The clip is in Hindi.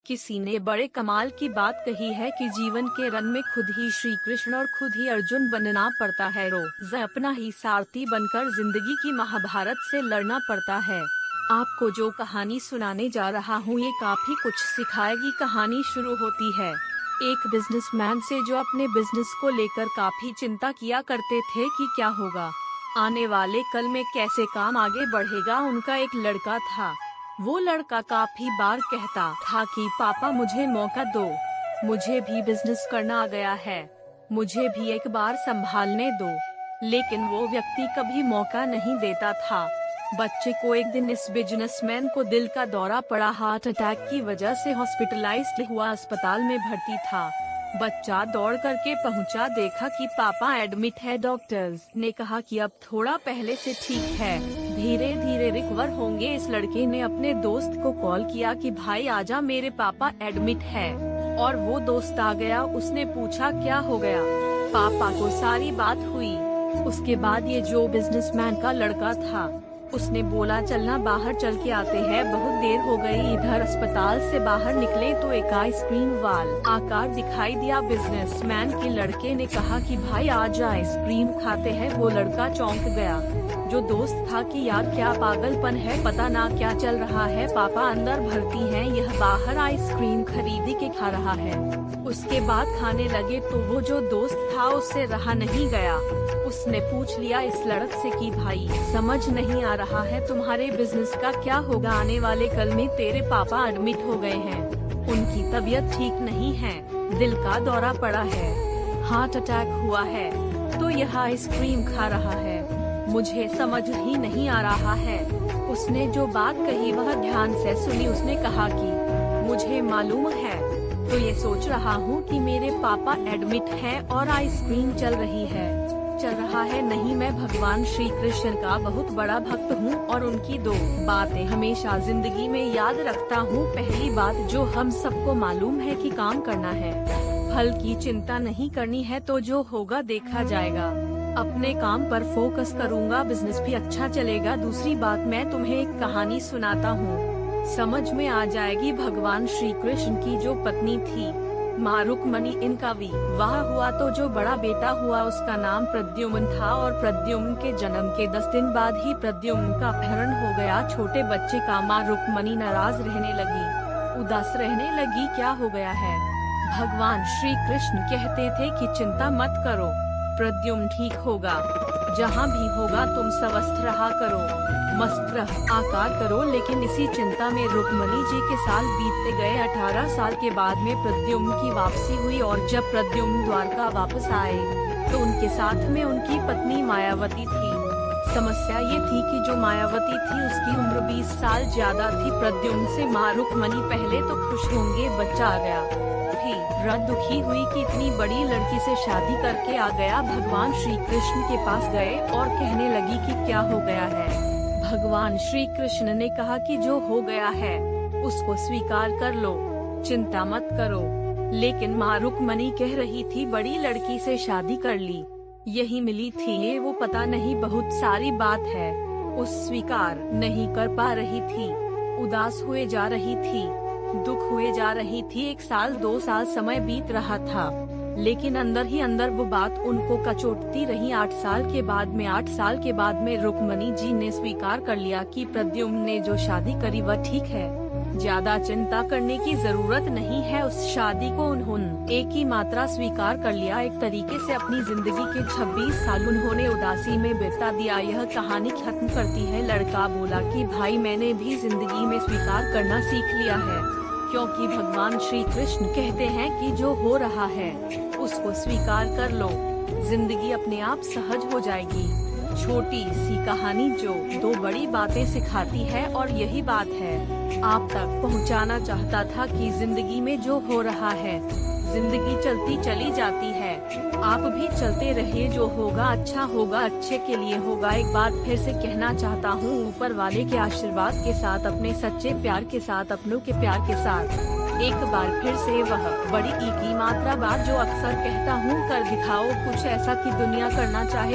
किसी ने बड़े कमाल की बात कही है कि जीवन के रन में खुद ही श्री कृष्ण और खुद ही अर्जुन बनना पड़ता है। रोज अपना ही सारथी बनकर जिंदगी की महाभारत से लड़ना पड़ता है। आपको जो कहानी सुनाने जा रहा हूँ ये काफी कुछ सिखाएगी। कहानी शुरू होती है एक बिजनेसमैन से जो अपने बिजनेस को लेकर काफी चिंता किया करते थे कि क्या होगा, आने वाले कल में कैसे काम आगे बढ़ेगा। उनका एक लड़का था। वो लड़का काफी बार कहता था कि पापा मुझे मौका दो, मुझे भी बिजनेस करना आ गया है, मुझे भी एक बार संभालने दो। लेकिन वो व्यक्ति कभी मौका नहीं देता था। बच्चे को एक दिन इस बिजनेसमैन को दिल का दौरा पड़ा। हार्ट अटैक की वजह से हॉस्पिटलाइज्ड हुआ, अस्पताल में भर्ती था। बच्चा दौड़ करके पहुंचा, देखा कि पापा एडमिट है। डॉक्टर्स ने कहा कि अब थोड़ा पहले से ठीक है, धीरे धीरे रिकवर होंगे। इस लड़के ने अपने दोस्त को कॉल किया कि भाई आजा, मेरे पापा एडमिट है। और वो दोस्त आ गया। उसने पूछा क्या हो गया। पापा को सारी बात हुई। उसके बाद ये जो बिजनेसमैन का लड़का था उसने बोला चलना बाहर चल के आते हैं, बहुत देर हो गई। इधर अस्पताल से बाहर निकले तो एक आइसक्रीम वाल आकार दिखाई दिया। बिजनेसमैन के लड़के ने कहा कि भाई आज आइसक्रीम खाते हैं। वो लड़का चौंक गया। जो दोस्त था कि यार क्या पागलपन है, पता ना क्या चल रहा है, पापा अंदर भर्ती हैं, यह बाहर आइसक्रीम खरीदी के खा रहा है। उसके बाद खाने लगे तो वो जो दोस्त था उससे रहा नहीं गया। उसने पूछ लिया इस लड़क से कि भाई समझ नहीं आ रहा है तुम्हारे बिजनेस का क्या होगा, आने वाले कल में तेरे पापा एडमिट हो गए हैं, उनकी तबीयत ठीक नहीं है, दिल का दौरा पड़ा है, हार्ट अटैक हुआ है, तो यह आइसक्रीम खा रहा है, मुझे समझ ही नहीं आ रहा है। उसने जो बात कही वह ध्यान से सुनी। उसने कहा कि मुझे मालूम है, तो ये सोच रहा हूँ कि मेरे पापा एडमिट हैं और आइसक्रीम चल रहा है। नहीं, मैं भगवान श्री कृष्ण का बहुत बड़ा भक्त हूँ और उनकी दो बातें हमेशा जिंदगी में याद रखता हूँ। पहली बात जो हम सबको मालूम है कि काम करना है, फल की चिंता नहीं करनी है, तो जो होगा देखा जाएगा। अपने काम पर फोकस करूँगा, बिजनेस भी अच्छा चलेगा। दूसरी बात, मैं तुम्हें एक कहानी सुनाता हूँ, समझ में आ जाएगी। भगवान श्री कृष्ण की जो पत्नी थी माँ रुक्मणी, इनका विवाह हुआ तो जो बड़ा बेटा हुआ उसका नाम प्रद्युम्न था। और प्रद्युम्न के जन्म के 10 दिन बाद ही प्रद्युम्न का अपहरण हो गया। छोटे बच्चे का माँ रुक्मणी नाराज रहने लगी, उदास रहने लगी। क्या हो गया है? भगवान श्री कृष्ण कहते थे कि चिंता मत करो, प्रद्युम्न ठीक होगा, जहाँ भी होगा तुम स्वस्थ रहा करो, मस्त आकार करो। लेकिन इसी चिंता में रुक्मणी जी के साल बीतते गए। 18 साल के बाद में प्रद्युम्न की वापसी हुई और जब प्रद्युम्न द्वारका वापस आए तो उनके साथ में उनकी पत्नी मायावती थी। समस्या ये थी कि जो मायावती थी उसकी उम्र 20 साल ज्यादा थी प्रद्युम्न से। माँ रुक्मणी पहले तो खुश होंगे, बच्चा आ गया, फिर दुखी हुई कि इतनी बड़ी लड़की से शादी करके आ गया। भगवान श्री कृष्ण के पास गए और कहने लगी कि क्या हो गया है। भगवान श्री कृष्ण ने कहा कि जो हो गया है उसको स्वीकार कर लो, चिंता मत करो। लेकिन माँ रुक्मणी कह रही थी बड़ी लड़की से शादी कर ली, यही मिली थी, ये वो पता नहीं बहुत सारी बात है। उस स्वीकार नहीं कर पा रही थी, उदास हुए जा रही थी, दुख हुए जा रही थी। 1 साल 2 साल समय बीत रहा था, लेकिन अंदर ही अंदर वो बात उनको कचोटती रही। 8 साल के बाद में रुक्मणी जी ने स्वीकार कर लिया कि प्रद्युम्न ने जो शादी करी वह ठीक है, ज्यादा चिंता करने की जरूरत नहीं है। उस शादी को उन्होंने एक ही मात्रा स्वीकार कर लिया। एक तरीके से अपनी जिंदगी के 26 साल उन्होंने उदासी में बिता दिया। यह कहानी खत्म करती है। लड़का बोला कि भाई मैंने भी जिंदगी में स्वीकार करना सीख लिया है, क्योंकि भगवान श्री कृष्ण कहते हैं कि जो हो रहा है उसको स्वीकार कर लो, जिंदगी अपने आप सहज हो जाएगी। छोटी सी कहानी जो 2 बड़ी बातें सिखाती है और यही बात है आप तक पहुंचाना चाहता था कि जिंदगी में जो हो रहा है, जिंदगी चलती चली जाती है, आप भी चलते रहिए, जो होगा अच्छा होगा, अच्छे के लिए होगा। एक बात फिर से कहना चाहता हूँ, ऊपर वाले के आशीर्वाद के साथ, अपने सच्चे प्यार के साथ, अपनों के प्यार के साथ एक बार फिर से वह बड़ी ई की मात्रा बात जो अक्सर कहता हूँ, कर दिखाओ कुछ ऐसा कि दुनिया करना चाहे।